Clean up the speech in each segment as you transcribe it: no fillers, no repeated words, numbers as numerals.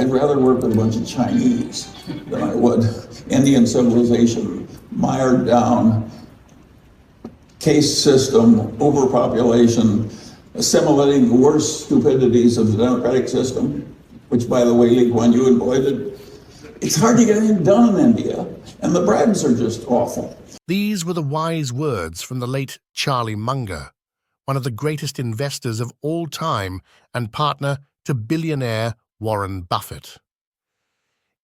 I'd rather work with a bunch of Chinese than I would Indian civilization, mired down, caste system, overpopulation, assimilating the worst stupidities of the democratic system, which, by the way, Lee Kuan Yew avoided. It's hard to get anything done in India, and the bribes are just awful. These were the wise words from the late Charlie Munger, one of the greatest investors of all time and partner to billionaire Warren Buffett.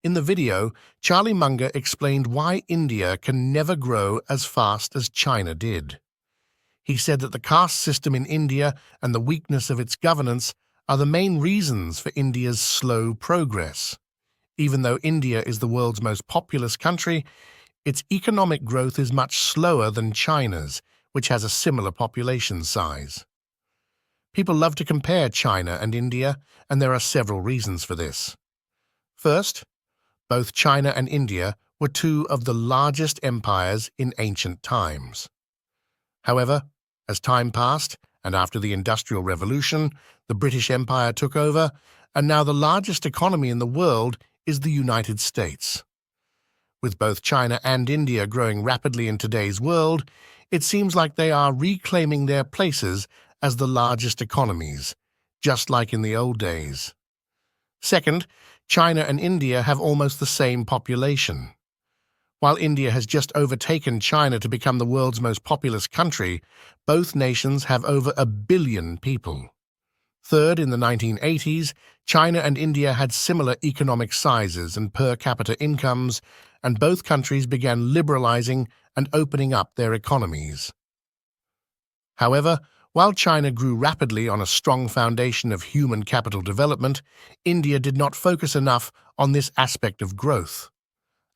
In the video, Charlie Munger explained why India can never grow as fast as China did. He said that the caste system in India and the weakness of its governance are the main reasons for India's slow progress. Even though India is the world's most populous country, its economic growth is much slower than China's, which has a similar population size. People love to compare China and India, and there are several reasons for this. First, both China and India were two of the largest empires in ancient times. However, as time passed, and after the Industrial Revolution, the British Empire took over, and now the largest economy in the world is the United States. With both China and India growing rapidly in today's world, it seems like they are reclaiming their places as the largest economies, just like in the old days. Second, China and India have almost the same population. While India has just overtaken China to become the world's most populous country, both nations have over 1 billion people. Third, in the 1980s, China and India had similar economic sizes and per capita incomes, and both countries began liberalizing and opening up their economies. However, while China grew rapidly on a strong foundation of human capital development, India did not focus enough on this aspect of growth.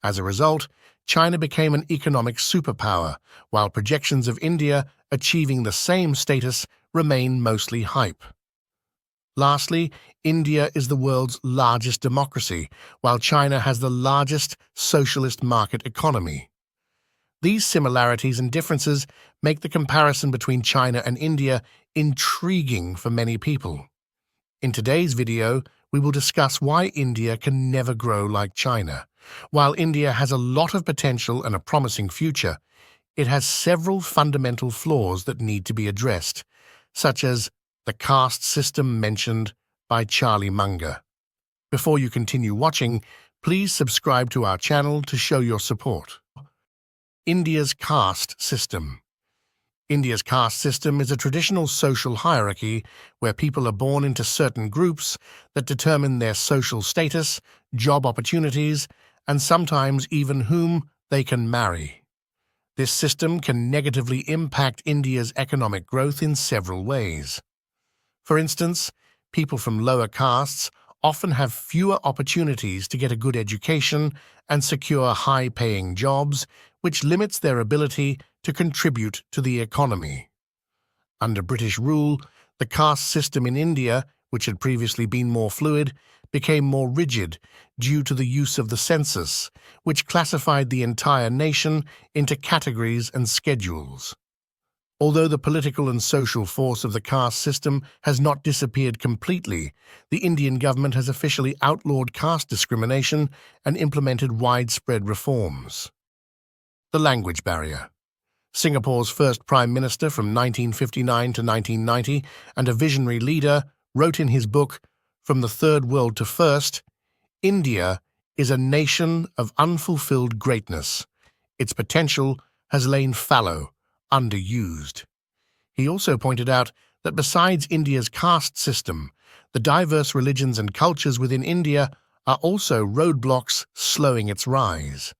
As a result, China became an economic superpower, while projections of India achieving the same status remain mostly hype. Lastly, India is the world's largest democracy, while China has the largest socialist market economy. These similarities and differences make the comparison between China and India intriguing for many people. In today's video, we will discuss why India can never grow like China. While India has a lot of potential and a promising future, it has several fundamental flaws that need to be addressed, such as the caste system mentioned by Charlie Munger. Before you continue watching, please subscribe to our channel to show your support. India's caste system. India's caste system is a traditional social hierarchy where people are born into certain groups that determine their social status, job opportunities, and sometimes even whom they can marry. This system can negatively impact India's economic growth in several ways. For instance, people from lower castes often have fewer opportunities to get a good education and secure high-paying jobs, which limits their ability to contribute to the economy. Under British rule, the caste system in India, which had previously been more fluid, became more rigid due to the use of the census, which classified the entire nation into categories and schedules. Although the political and social force of the caste system has not disappeared completely, the Indian government has officially outlawed caste discrimination and implemented widespread reforms. The language barrier. Singapore's first Prime Minister from 1959 to 1990 and a visionary leader wrote in his book, From the Third World to First, India is a nation of unfulfilled greatness. Its potential has lain fallow, underused. He also pointed out that besides India's caste system, the diverse religions and cultures within India are also roadblocks slowing its rise.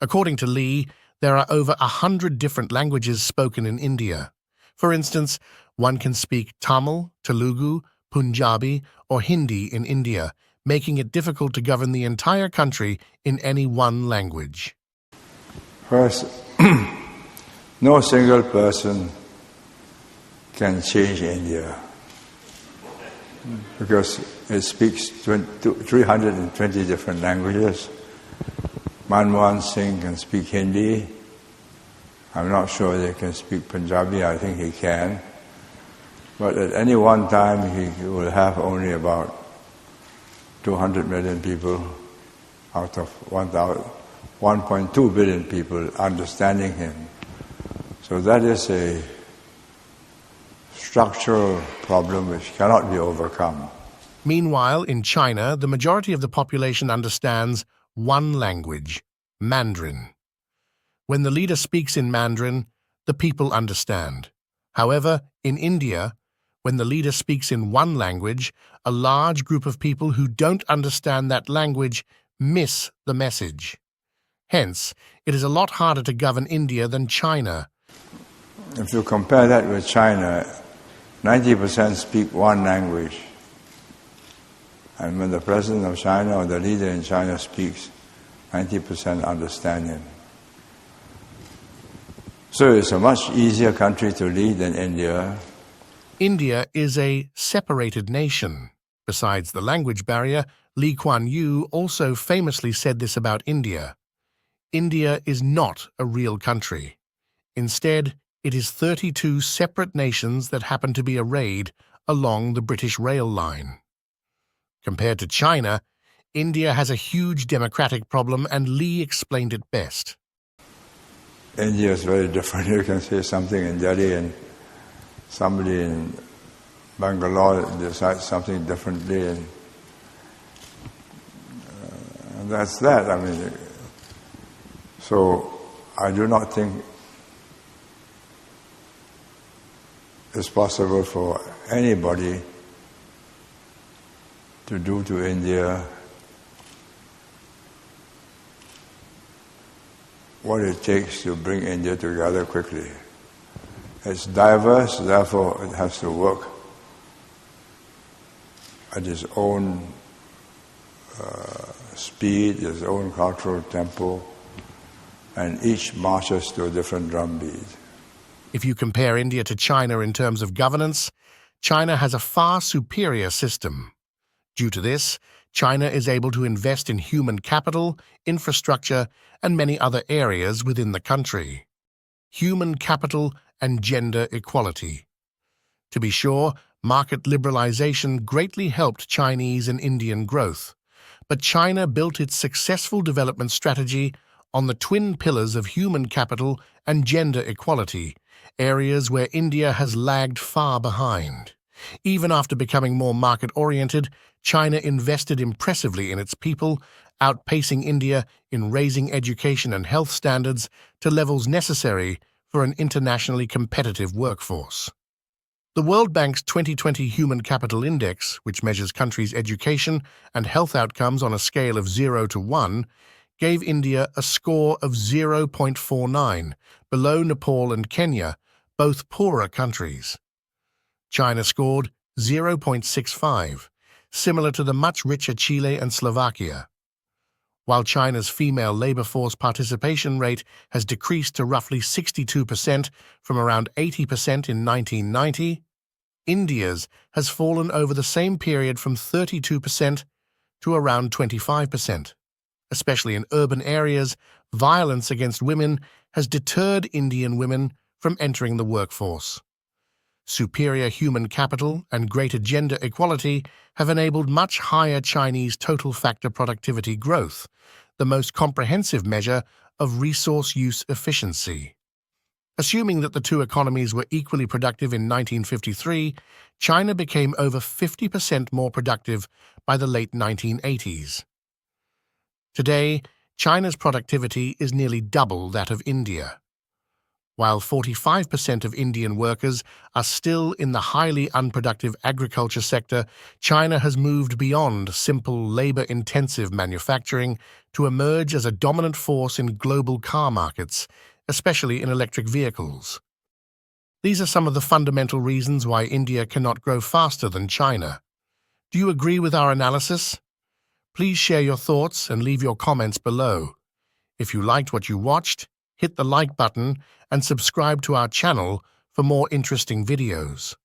According to Lee, there are over 100 different languages spoken in India. For instance, one can speak Tamil, Telugu, Punjabi, or Hindi in India, making it difficult to govern the entire country in any one language. First, no single person can change India because it speaks 320 different languages. Manmohan Singh can speak Hindi. I'm not sure they can speak Punjabi. I think he can. But at any one time, he will have only about 200 million people out of 1.2 billion people understanding him. So that is a structural problem which cannot be overcome. Meanwhile, in China, the majority of the population understands one language, Mandarin. When the leader speaks in Mandarin, the people understand. However, in India, when the leader speaks in one language, a large group of people who don't understand that language miss the message. Hence, it is a lot harder to govern India than China. If you compare that with China, 90% speak one language. And when the president of China or the leader in China speaks, 90% understand him. So it's a much easier country to lead than India. India is a separated nation. Besides the language barrier, Lee Kuan Yew also famously said this about India. India is not a real country. Instead, it is 32 separate nations that happen to be arrayed along the British rail line. Compared to China, India has a huge democratic problem, and Lee explained it best. India is very different. You can say something in Delhi and somebody in Bangalore decides something differently, and that's that. I mean, so I do not think it's possible for anybody to do to India what it takes to bring India together quickly. It's diverse, therefore it has to work at its own speed, its own cultural tempo, and each marches to a different drumbeat. If you compare India to China in terms of governance, China has a far superior system. Due to this, China is able to invest in human capital, infrastructure, and many other areas within the country. Human capital and gender equality. To be sure, market liberalization greatly helped Chinese and Indian growth, but China built its successful development strategy on the twin pillars of human capital and gender equality, areas where India has lagged far behind. Even after becoming more market-oriented, China invested impressively in its people, outpacing India in raising education and health standards to levels necessary for an internationally competitive workforce. The World Bank's 2020 Human Capital Index, which measures countries' education and health outcomes on a scale of 0 to 1, gave India a score of 0.49, below Nepal and Kenya, both poorer countries. China scored 0.65, similar to the much richer Chile and Slovakia. While China's female labor force participation rate has decreased to roughly 62% from around 80% in 1990, India's has fallen over the same period from 32% to around 25%. Especially in urban areas, violence against women has deterred Indian women from entering the workforce. Superior human capital and greater gender equality have enabled much higher Chinese total factor productivity growth, the most comprehensive measure of resource use efficiency. Assuming that the two economies were equally productive in 1953, China became over 50% more productive by the late 1980s. Today, China's productivity is nearly double that of India. While 45% of Indian workers are still in the highly unproductive agriculture sector, China has moved beyond simple labor-intensive manufacturing to emerge as a dominant force in global car markets, especially in electric vehicles. These are some of the fundamental reasons why India cannot grow faster than China. Do you agree with our analysis? Please share your thoughts and leave your comments below. If you liked what you watched, hit the like button and subscribe to our channel for more interesting videos.